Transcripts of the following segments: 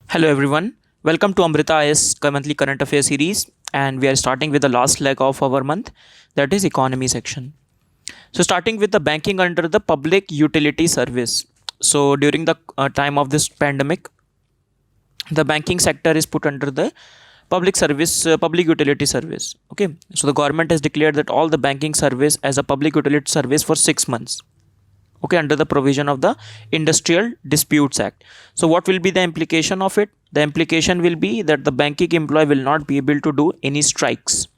Hello everyone, welcome to Amrita IS monthly current affairs series, and we are starting with the last leg of our month, that is economy section. So starting with the banking under the public utility service. So during the time of this pandemic, the banking sector is put under the public utility service. Okay, so the government has declared that all the banking service as a public utility service for 6 months. Okay, under the provision of the Industrial Disputes Act. So what will be the implication of it? The implication will be that the banking employee will not be able to do any strikes.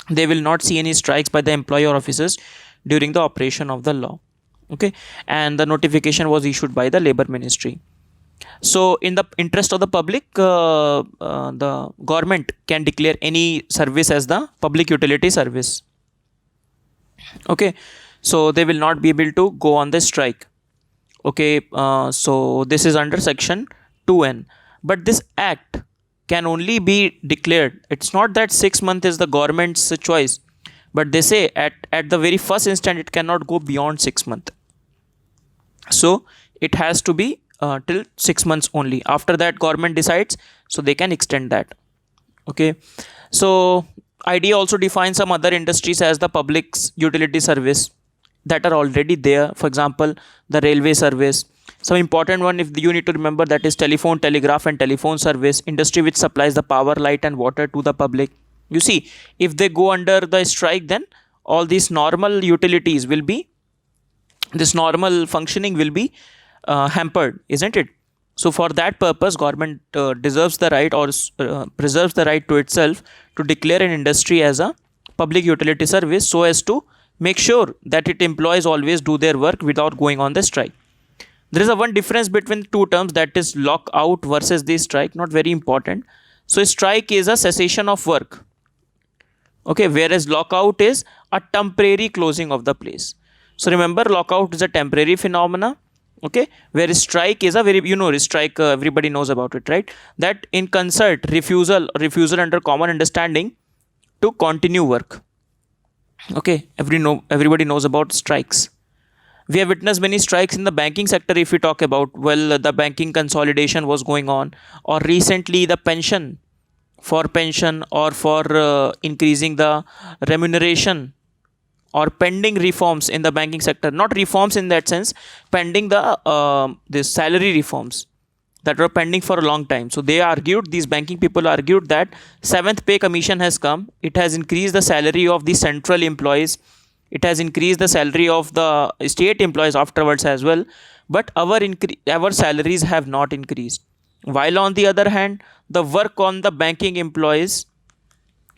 They will not see any strikes by the employee or officers during the operation of the law. Okay, and the notification was issued by the Labor Ministry. So in the interest of the public, the government can declare any service as the public utility service. Okay, so they will not be able to go on the strike. Okay, so this is under section 2n, but this act can only be declared. It's not that 6 months is the government's choice, but they say at the very first instant it cannot go beyond 6 months. So it has to be till 6 months only. After that government decides, so they can extend that. Okay, so IDA also defines some other industries as the public utility service that are already there. For example, the railway service. Some important one, if you need to remember, that is telephone, telegraph and telephone service, industry which supplies the power, light and water to the public. You see, if they go under the strike, then all these normal utilities will be, this normal functioning will be hampered, isn't it? So for that purpose, government deserves the right or preserves the right to itself to declare an industry as a public utility service, so as to make sure that its employees always do their work without going on the strike. There is a one difference between two terms, that is lockout versus the strike, not very important. So strike is a cessation of work. Okay, whereas lockout is a temporary closing of the place. So remember, lockout is a temporary phenomena. Okay, whereas strike is a very, strike, everybody knows about it, right? That in concert, refusal under common understanding to continue work. Okay, everybody knows about strikes. We have witnessed many strikes in the banking sector. If we talk about, well, the banking consolidation was going on, or recently the pension or for increasing the remuneration, or pending reforms in the banking sector. Not reforms in that sense, pending the salary reforms that were pending for a long time. So they argued, these banking people argued, that 7th pay commission has come. It has increased the salary of the central employees. It has increased the salary of the state employees afterwards as well. But our salaries have not increased. While on the other hand, the work on the banking employees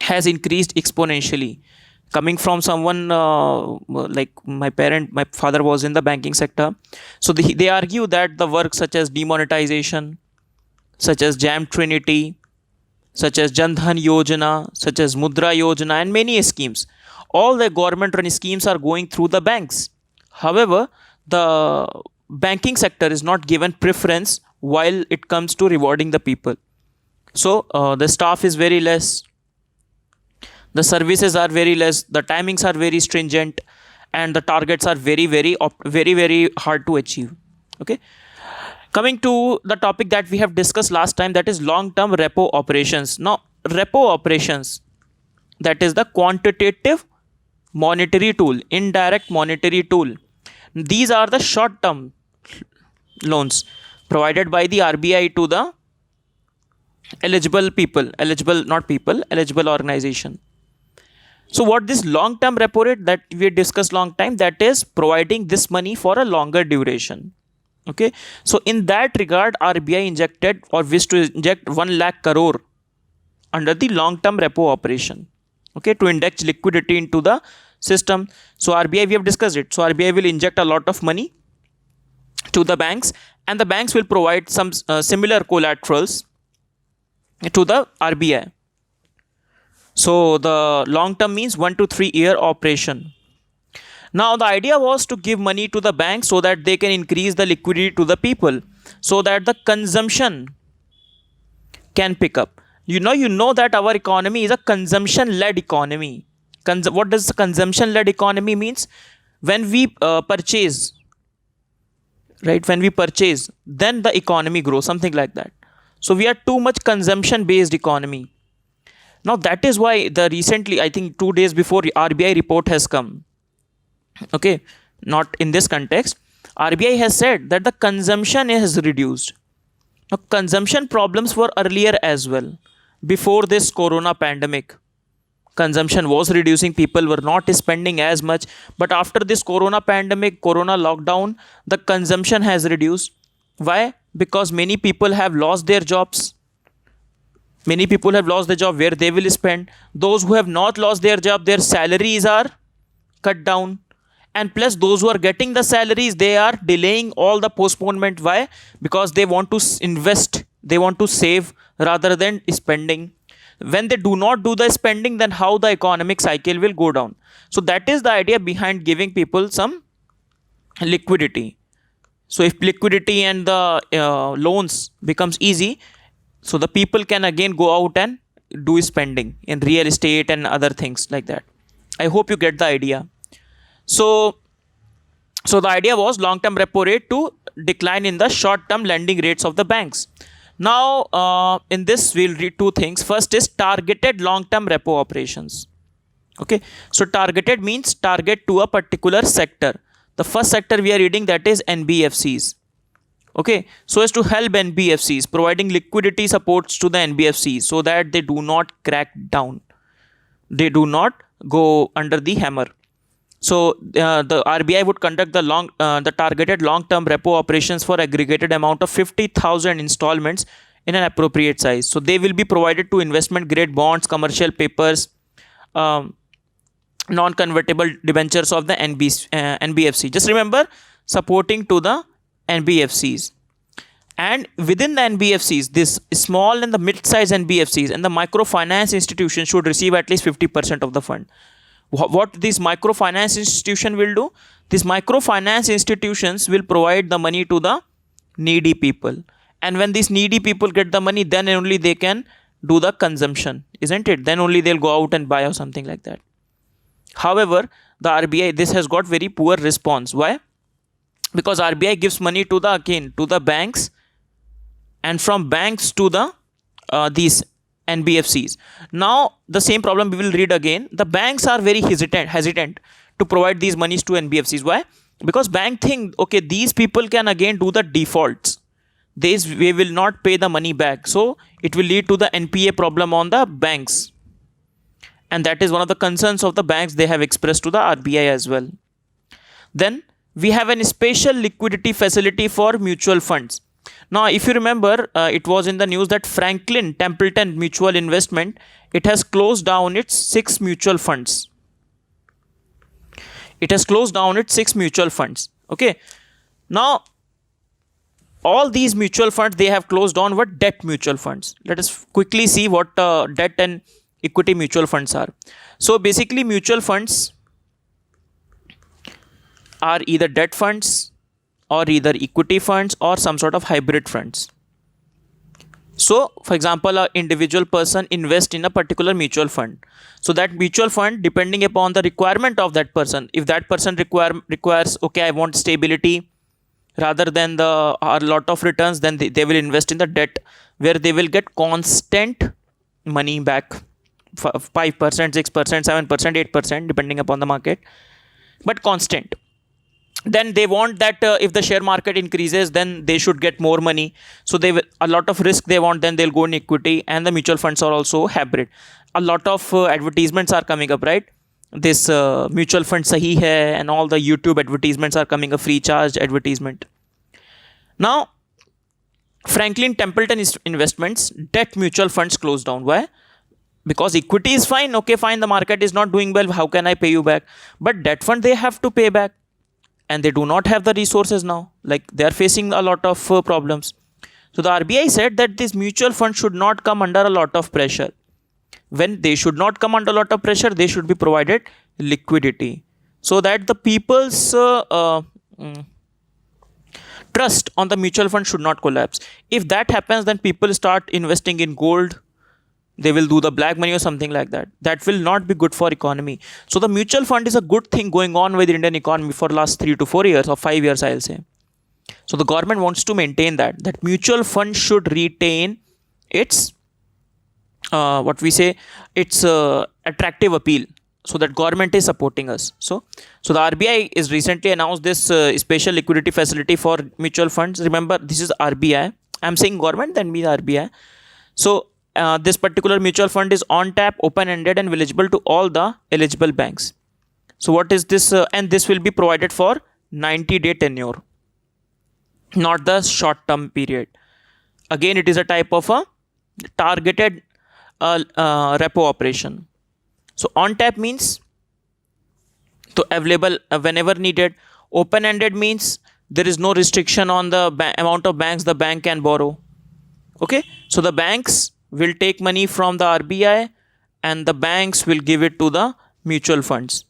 has increased exponentially. Coming from someone like my father was in the banking sector. So they argue that the work such as demonetization, such as Jam Trinity, such as Jan Dhan Yojana, such as Mudra Yojana and many schemes, all the government run schemes are going through the banks. However, the banking sector is not given preference while it comes to rewarding the people. So the staff is very less, the services are very less, the timings are very stringent, and the targets are very hard to achieve. Okay, coming to the topic that we have discussed last time, that is long term repo operations. Now repo operations, that is the quantitative monetary tool, indirect monetary tool. These are the short term loans provided by the RBI to the eligible organization. So what this long term repo rate that we discussed long time, that is providing this money for a longer duration. Okay, so in that regard, RBI injected or wished to inject 1 lakh crore under the long term repo operation. Okay, to inject liquidity into the system. So RBI, we have discussed it. So RBI will inject a lot of money to the banks, and the banks will provide some similar collaterals to the RBI. So the long term means 1 to 3 year operation. Now the idea was to give money to the banks so that they can increase the liquidity to the people, so that the consumption can pick up. You know that our economy is a consumption led economy. What does consumption led economy means? When we purchase right? When we purchase, then the economy grows, something like that. So we are too much consumption based economy. Now that is why the recently, I think 2 days before, RBI report has come. Okay, not in this context. RBI has said that the consumption has reduced. Now consumption problems were earlier as well. Before this corona pandemic, consumption was reducing, people were not spending as much. But after this corona pandemic, corona lockdown, the consumption has reduced. Why? Because many people have lost their jobs. Many people have lost the job, where they will spend. Those who have not lost their job, their salaries are cut down. And plus those who are getting the salaries, they are delaying all the postponement. Why? Because they want to invest, they want to save rather than spending. When they do not do the spending, then how the economic cycle will go down? So that is the idea behind giving people some liquidity. So if liquidity and the loans becomes easy, so the people can again go out and do spending in real estate and other things like that. I hope you get the idea. So the idea was long-term repo rate to decline in the short-term lending rates of the banks. Now in this we'll read two things. First is targeted long-term repo operations. Okay, so targeted means target to a particular sector. The first sector we are reading, that is NBFCs. Okay, so as to help NBFCs, providing liquidity supports to the NBFCs so that they do not crack down, they do not go under the hammer. So the RBI would conduct the targeted long-term repo operations for aggregated amount of 50,000 installments in an appropriate size. So they will be provided to investment grade bonds, commercial papers, non-convertible debentures of the NBFC. Just remember, supporting to the NBFCs. And within the NBFCs, this small and the mid-size NBFCs and the microfinance institutions should receive at least 50% of the fund. What this microfinance institution will do? These microfinance institutions will provide the money to the needy people. And when these needy people get the money, then only they can do the consumption, isn't it? Then only they'll go out and buy or something like that. However, the RBI, this has got very poor response. Why? Because RBI gives money to the banks, and from banks to the these NBFCs. Now the same problem we will read again. The banks are very hesitant to provide these monies to NBFCs. Why? Because bank think, okay, these people can again do the defaults. We will not pay the money back. So it will lead to the NPA problem on the banks. And that is one of the concerns of the banks they have expressed to the RBI as well. Then we have a special liquidity facility for mutual funds. Now, if you remember, it was in the news that Franklin Templeton Mutual Investment, it has closed down its 6 mutual funds. It has closed down its 6 mutual funds. Okay. Now, all these mutual funds, they have closed down what? Debt mutual funds. Let us quickly see what debt and equity mutual funds are. So basically, mutual funds are either debt funds or either equity funds or some sort of hybrid funds. So for example, an individual person invests in a particular mutual fund. So that mutual fund, depending upon the requirement of that person, if that person requires, okay, I want stability rather than a lot of returns, then they will invest in the debt, where they will get constant money back, 5%, 6%, 7%, 8%, depending upon the market, but constant. Then they want that if the share market increases, then they should get more money. So they will, a lot of risk they want, then they'll go in equity. And the mutual funds are also hybrid. A lot of advertisements are coming up, right? This mutual fund sahi hai, and all the YouTube advertisements are coming, a free charge advertisement. Now, Franklin Templeton Investments debt mutual funds closed down. Why? Because equity is fine. Okay, fine. The market is not doing well. How can I pay you back? But debt fund, they have to pay back. And they do not have the resources now. Like, they are facing a lot of problems. So the RBI said that this mutual fund should not come under a lot of pressure. When they should not come under a lot of pressure, they should be provided liquidity, so that the people's trust on the mutual fund should not collapse. If that happens, then people start investing in gold. They will do the black money or something like that. That will not be good for economy. So the mutual fund is a good thing going on with the Indian economy for last 3 to 4 years or 5 years, I'll say. So the government wants to maintain that mutual fund should retain its what we say, its attractive appeal, so that government is supporting us. So the RBI is recently announced this special liquidity facility for mutual funds. Remember, this is RBI. I'm saying government, then means RBI. So this particular mutual fund is on tap, open ended, and eligible to all the eligible banks. So what is this? And this will be provided for 90-day tenure, not the short term period. Again, it is a type of a targeted repo operation. So on tap means to available whenever needed. Open ended means there is no restriction on the amount of banks the bank can borrow. Okay, so the banks will take money from the RBI and the banks will give it to the mutual funds.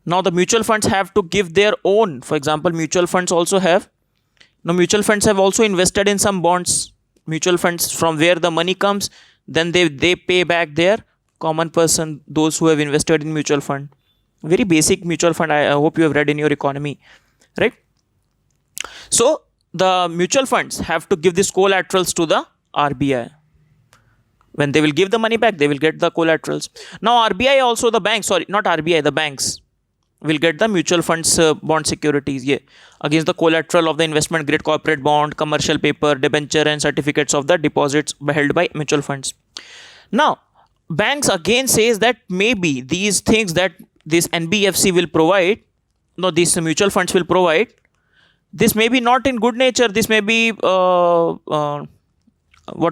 Now the mutual funds have to give their own. For example, mutual funds have also invested in some bonds. Mutual funds, from where the money comes, then they pay back their common person, those who have invested in mutual fund. Very basic mutual fund, I hope you have read in your economy, right? So the mutual funds have to give these collaterals to the RBI. When they will give the money back, they will get the collaterals. Now RBI also, the banks, sorry, not RBI, the banks will get the mutual funds bond securities, against the collateral of the investment grade corporate bond, commercial paper, debenture, and certificates of the deposits held by mutual funds. Now banks again says that maybe these things that this NBFC will provide, no, these mutual funds will provide, this may be not in good nature, this may be what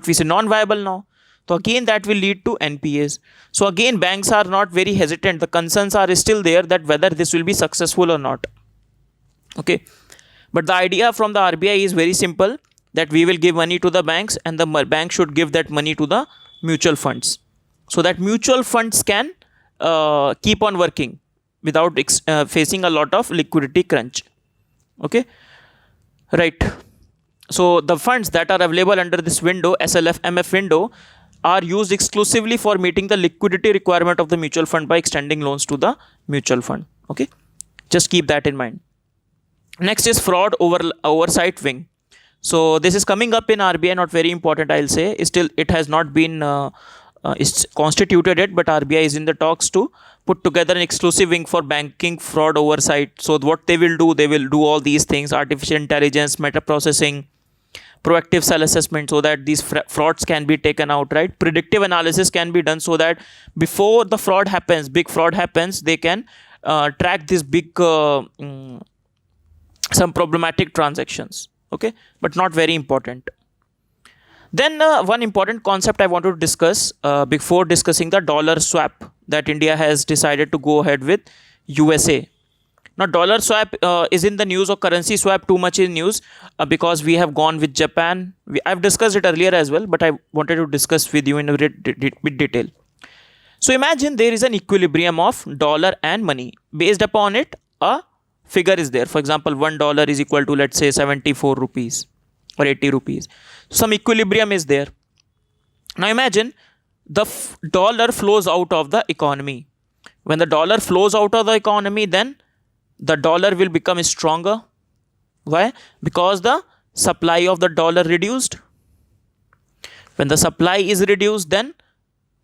we say non-viable now. So again that will lead to NPAs. So again banks are not very hesitant. The concerns are still there that whether this will be successful or not. Okay, but the idea from the RBI is very simple, that we will give money to the banks and the bank should give that money to the mutual funds, so that mutual funds can keep on working without facing a lot of liquidity crunch. Okay, right. So the funds that are available under this window, SLF MF window, are used exclusively for meeting the liquidity requirement of the mutual fund by extending loans to the mutual fund. Okay, just keep that in mind. Next is fraud oversight wing. So this is coming up in RBI, not very important, I'll say. Still, it has not been it's constituted yet, but RBI is in the talks to put together an exclusive wing for banking fraud oversight. So what they will do all these things: artificial intelligence, meta processing, proactive cell assessment, so that these frauds can be taken out, right? Predictive analysis can be done, so that before the fraud happens, big fraud happens, they can track this big some problematic transactions. Okay, but not very important. Then one important concept I want to discuss before discussing the dollar swap that India has decided to go ahead with USA. Now dollar swap is in the news, or currency swap too much in news, because we have gone with Japan. I've discussed it earlier as well, but I wanted to discuss with you in a bit detail. So imagine there is an equilibrium of dollar and money. Based upon it, a figure is there. For example, $1 is equal to, let's say, 74 rupees or 80 rupees. Some equilibrium is there. Now imagine the dollar flows out of the economy. When the dollar flows out of the economy, then the dollar will become stronger. Why? Because the supply of the dollar reduced. When the supply is reduced, then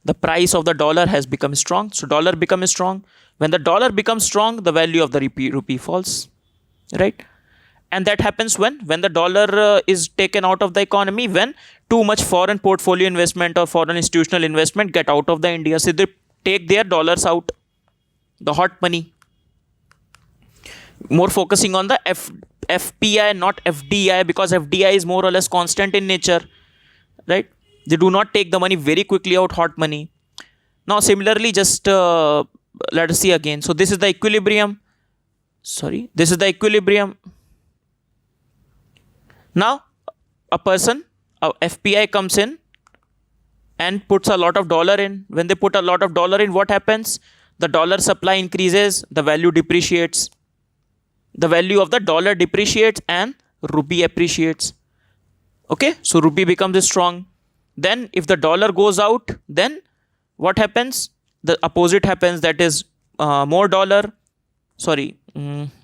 the price of the dollar has become strong. So dollar becomes strong. When the dollar becomes strong, the value of the rupee falls, right? And that happens when the dollar is taken out of the economy, when too much foreign portfolio investment or foreign institutional investment get out of the India. So they take their dollars out, the hot money. More focusing on the FPI, not FDI, because FDI is more or less constant in nature, right? They do not take the money very quickly out, hot money. Now similarly, just let us see again. So this is the equilibrium. This is the equilibrium. Now a person, a FPI comes in and puts a lot of dollar in. When they put a lot of dollar in, what happens? The dollar supply increases, the value depreciates. The value of the dollar depreciates and rupee appreciates. Okay, so rupee becomes strong. Then if the dollar goes out, then what happens? The opposite happens, that is more dollar.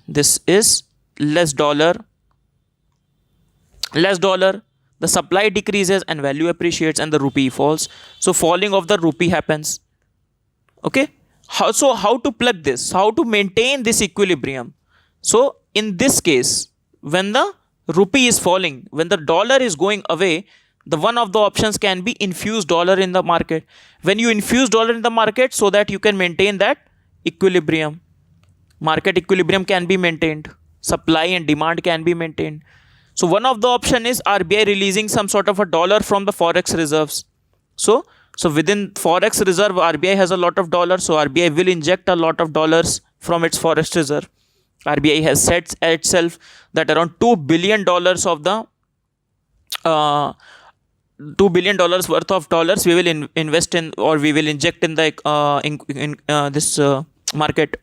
This is less dollar. less dollar, the supply decreases and value appreciates and the rupee falls. So falling of the rupee happens. Okay, how to plug this, how to maintain this equilibrium? So in this case, when the rupee is falling, when the dollar is going away, the one of the options can be infuse dollar in the market. When you infuse dollar in the market, so that you can maintain that equilibrium, market equilibrium can be maintained, supply and demand can be maintained. So one of the option is RBI releasing some sort of a dollar from the forex reserves. So within forex reserve, RBI has a lot of dollars, so RBI will inject a lot of dollars from its forex reserve. RBI has said itself that around $2 billion of the $2 billion worth of dollars we will invest in, or we will inject in the this market.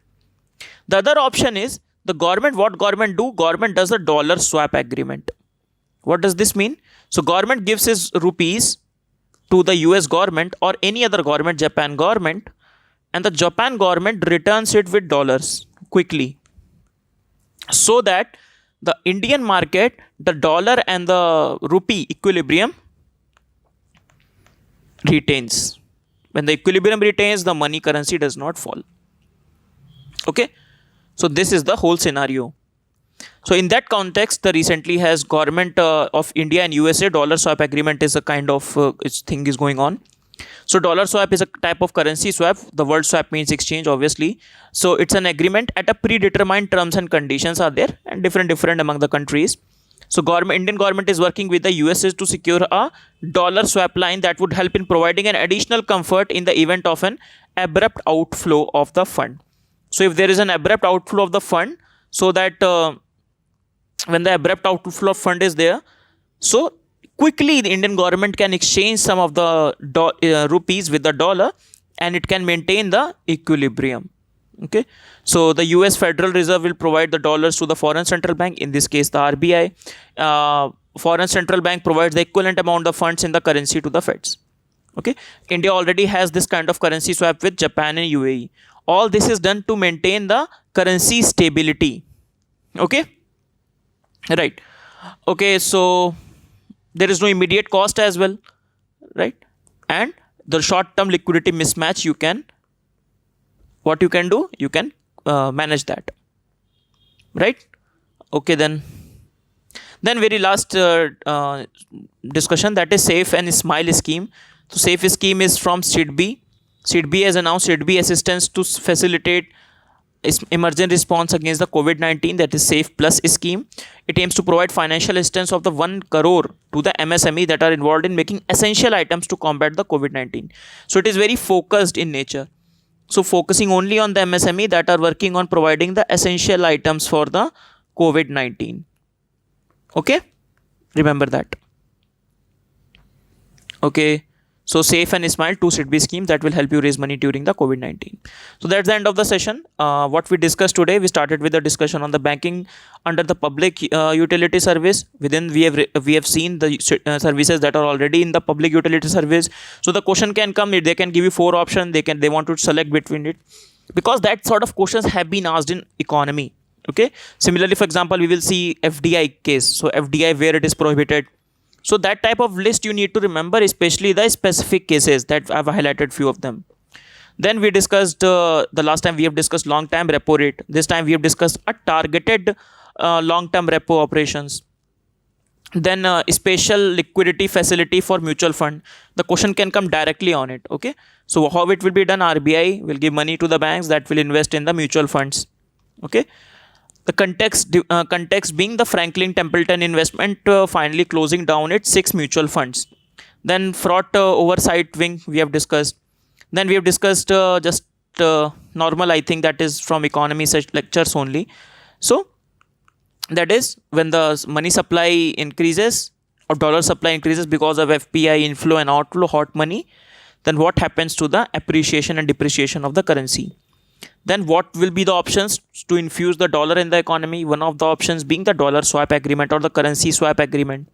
The other option is the government. What government do? Government does a dollar swap agreement. What does this mean? So government gives his rupees to the US government or any other government, Japan government, and the Japan government returns it with dollars quickly, so that the Indian market, the dollar and the rupee equilibrium retains. When the equilibrium retains, the money currency does not fall. Okay, so this is the whole scenario. So in that context, the recently has government of India and USA dollar swap agreement is a kind of thing is going on. So dollar swap is a type of currency swap. The word swap means exchange, obviously. So it's an agreement at a predetermined terms and conditions are there, and different among the countries. So Indian government is working with the USA to secure a dollar swap line that would help in providing an additional comfort in the event of an abrupt outflow of the fund. So if there is an abrupt outflow of the fund, so that when the abrupt outflow of fund is there, so quickly the Indian government can exchange some of the rupees with the dollar, and it can maintain the equilibrium. Okay, so the US Federal Reserve will provide the dollars to the foreign central bank, in this case the RBI. Foreign central bank provides the equivalent amount of funds in the currency to the feds. Okay, India already has this kind of currency swap with Japan and UAE. All this is done to maintain the currency stability. Okay, right. Okay, so there is no immediate cost as well, right? And the short term liquidity mismatch, what you can do, you can manage that, right? Okay, then very last discussion, that is SAFE and SMILE scheme. So SAFE scheme is from SIDBI. SIDBI has announced SIDBI assistance to facilitate emergent response against the COVID-19, that is SAFE Plus scheme. It aims to provide financial assistance of the 1 crore to the MSME that are involved in making essential items to combat the COVID-19. So it is very focused in nature. So focusing only on the MSME that are working on providing the essential items for the COVID-19. Okay, remember that. Okay, so SAFE and SMILE, two SIDBI schemes that will help you raise money during the COVID-19. So that's the end of the session. What we discussed today, we started with a discussion on the banking under the public utility service. Within we have seen the services that are already in the public utility service. So the question can come, they can give you 4 options. They want to select between it, because that sort of questions have been asked in economy. Okay, similarly, for example, we will see FDI case. So FDI where it is prohibited. So that type of list you need to remember, especially the specific cases that I've highlighted few of them. Then we discussed the last time we have discussed long term repo rate. This time we have discussed a targeted long term repo operations. Then special liquidity facility for mutual fund. The question can come directly on it. Okay, so how it will be done? RBI will give money to the banks that will invest in the mutual funds. Okay. The context being the Franklin Templeton investment finally closing down its 6 mutual funds. Then fraud oversight wing we have discussed. Then we have discussed just normal, I think that is from economy such lectures only. So that is when the money supply increases or dollar supply increases because of FPI inflow and outflow, hot money, then what happens to the appreciation and depreciation of the currency. Then what will be the options to infuse the dollar in the economy? One of the options being the dollar swap agreement or the currency swap agreement.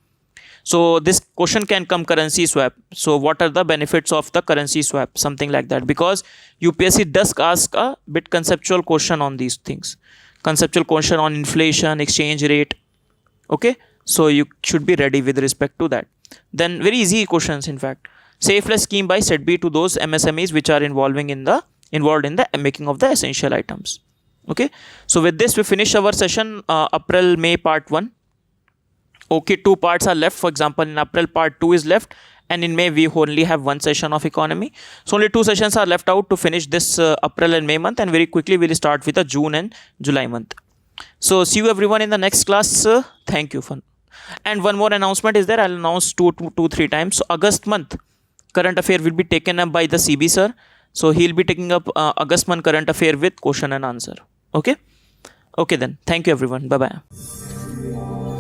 So this question can come, currency swap. So what are the benefits of the currency swap? Something like that, because UPSC does ask a bit conceptual question on these things. Conceptual question on inflation, exchange rate. Okay. so you should be ready with respect to that. Then very easy questions, in fact. Say plus scheme by set B to those MSMEs which are involved in the making of the essential items. Okay, so with this we finish our session, April May part 1. Okay, 2 parts are left. For example, in April part 2 is left, and in May we only have 1 session of economy. So only 2 sessions are left out to finish this April and May month, and very quickly we'll start with the June and July month. So see you everyone in the next class. Thank you for. And one more announcement is there. I'll announce two, 3 times. So August month current affair will be taken up by the CB sir. So he'll be taking up August month current affair with question and answer. Okay. Okay then. Thank you everyone. Bye bye.